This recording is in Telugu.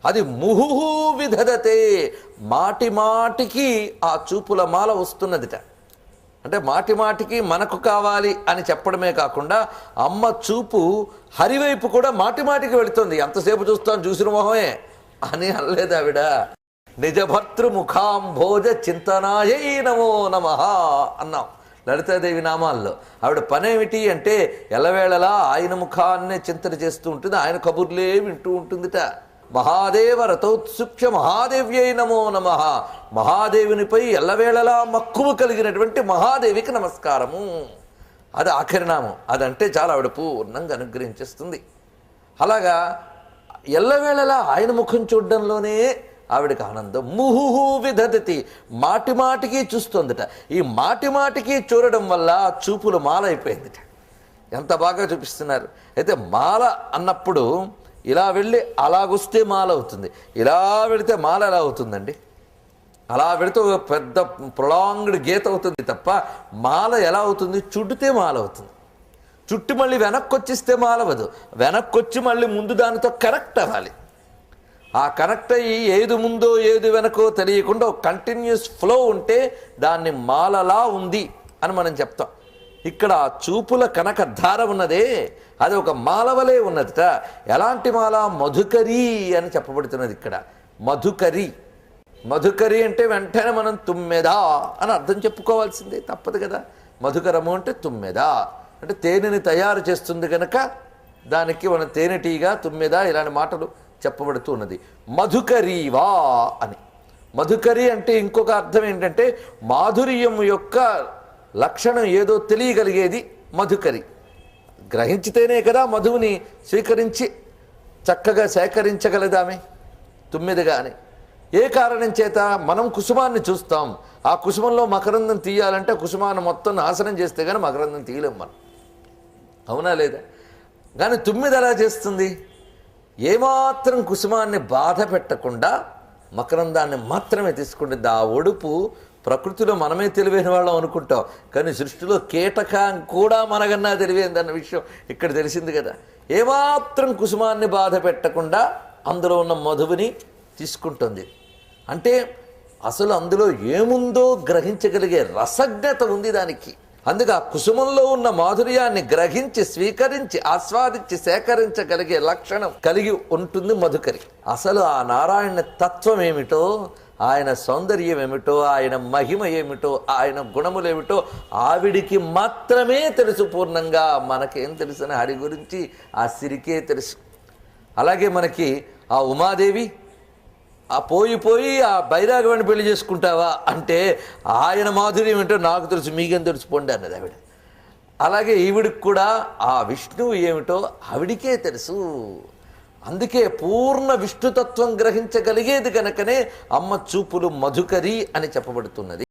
అది ముహుహు విధదతే, మాటి మాటికి ఆ చూపుల మాల వస్తున్నదిట. అంటే మాటి మాటికి మనకు కావాలి అని చెప్పడమే కాకుండా అమ్మ చూపు హరివైపు కూడా మాటి మాటికి వెళుతుంది. ఎంతసేపు చూస్తాను చూసిన మొహమే అని అనలేదు ఆవిడ. నిజభర్తృముఖాంభోజ చింతనాయై నమో నమః అన్నాం లలితాదేవి నామాల్లో. ఆవిడ పనేమిటి అంటే ఎల్లవేళలా ఆయన ముఖాన్నే చింతన చేస్తూ ఉంటుంది, ఆయన కబుర్లే వింటూ ఉంటుందిట. మహాదేవ రథోత్సుక్ష్య మహాదేవ్యై నమో నమః, మహాదేవునిపై ఎల్లవేళలా మక్కువ కలిగినటువంటి మహాదేవికి నమస్కారము. అది ఆఖరి నామం. అదంటే చాలా ఆవిడ పూర్ణంగా అనుగ్రహించేస్తుంది. అలాగా ఎల్లవేళలా ఆయన ముఖం చూడడంలోనే ఆవిడకి ఆనందం. ముహుహు విధదతి, మాటి మాటికి చూస్తుందట. ఈ మాటి మాటికి చూడడం వల్ల చూపులు మాల అయిపోయిందిట. ఎంత బాగా చూపిస్తున్నారు. అయితే మాల అన్నప్పుడు ఇలా వెళ్ళి అలాగొస్తే మాల అవుతుంది, ఇలా వెళితే మాల ఎలా అవుతుందండి? అలా వెళితే ఒక పెద్ద ప్రొలాంగ్డ్ గీత అవుతుంది తప్ప మాల ఎలా అవుతుంది? చుట్టితే మాల అవుతుంది. చుట్టి మళ్ళీ వెనక్కి వచ్చిస్తే మాలవదు, వెనక్కి వచ్చి మళ్ళీ ముందు దానితో కనెక్ట్ అవ్వాలి. ఆ కనెక్ట్ అయ్యి ఏది ముందో ఏది వెనకో తెలియకుండా ఒక కంటిన్యూస్ ఫ్లో ఉంటే దాన్ని మాలలా ఉంది అని మనం చెప్తాం. ఇక్కడ చూపుల కనక ధార ఉన్నదే అది ఒక మాలవలే ఉన్నదిట. ఎలాంటి మాల? మధుకరి అని చెప్పబడుతున్నది ఇక్కడ. మధుకరి, మధుకరి అంటే వెంటనే మనం తుమ్మెదా అని అర్థం చెప్పుకోవాల్సిందే, తప్పదు కదా. మధుకరము అంటే తుమ్మెదా అంటే తేనెని తయారు చేస్తుంది కనుక దానికి మన తేనెటీగా తుమ్మెదా ఇలాంటి మాటలు చెప్పబడుతూ ఉన్నది. మధుకరీవా అని. మధుకరి అంటే ఇంకొక అర్థం ఏంటంటే మాధుర్యం యొక్క లక్షణం ఏదో తెలియగలిగేది మధుకరి. గ్రహించితేనే కదా మధువుని స్వీకరించి చక్కగా సేకరించగలదామె తుమ్మెదగా అని. ఏ కారణం చేత? మనం కుసుమాన్ని చూస్తాం, ఆ కుసుమంలో మకరందం తీయాలంటే కుసుమాన్ని మొత్తం నాశనం చేస్తే కానీ మకరందం తీయలేం మనం, అవునా లేదా? కానీ తుమ్మెద ఎలా చేస్తుంది? ఏమాత్రం కుసుమాన్ని బాధ పెట్టకుండా మకరందాన్ని మాత్రమే తీసుకుంటుంది. ఆ ఒడుపు ప్రకృతిలో మనమే తెలివైన వాళ్ళం అనుకుంటాం, కానీ సృష్టిలో కీటకం కూడా మనకన్నా తెలివైందన్న విషయం ఇక్కడ తెలిసింది కదా. ఏమాత్రం కుసుమాన్ని బాధ పెట్టకుండా అందులో ఉన్న మధువుని తీసుకుంటుంది. అంటే అసలు అందులో ఏముందో గ్రహించగలిగే రసజ్ఞత ఉంది దానికి. అందుకే ఆ కుసుమంలో ఉన్న మాధుర్యాన్ని గ్రహించి స్వీకరించి ఆస్వాదించి సేకరించగలిగే లక్షణం కలిగి ఉంటుంది మధుకరి. అసలు ఆ నారాయణ తత్వం ఏమిటో, ఆయన సౌందర్యం ఏమిటో, ఆయన మహిమ ఏమిటో, ఆయన గుణములేమిటో ఆవిడికి మాత్రమే తెలుసు పూర్ణంగా. మనకేం తెలుసు? హరి గురించి ఆ సిరికే తెలుసు. అలాగే మనకి ఆ ఉమాదేవి ఆ పోయి ఆ బైరాగవాణ్ణి పెళ్లి చేసుకుంటావా అంటే ఆయన మాధుర్యం ఏంటో నాకు తెలుసు, మీకేం తెలుసుకోండి అన్నది ఆవిడ. అలాగే ఈవిడికి కూడా ఆ విష్ణువు ఏమిటో ఆవిడికే తెలుసు. అందుకే పూర్ణ విష్ణుతత్వం గ్రహించగలిగేది కనుకనే అమ్మ చూపులు మధుకరి అని చెప్పబడుతున్నది.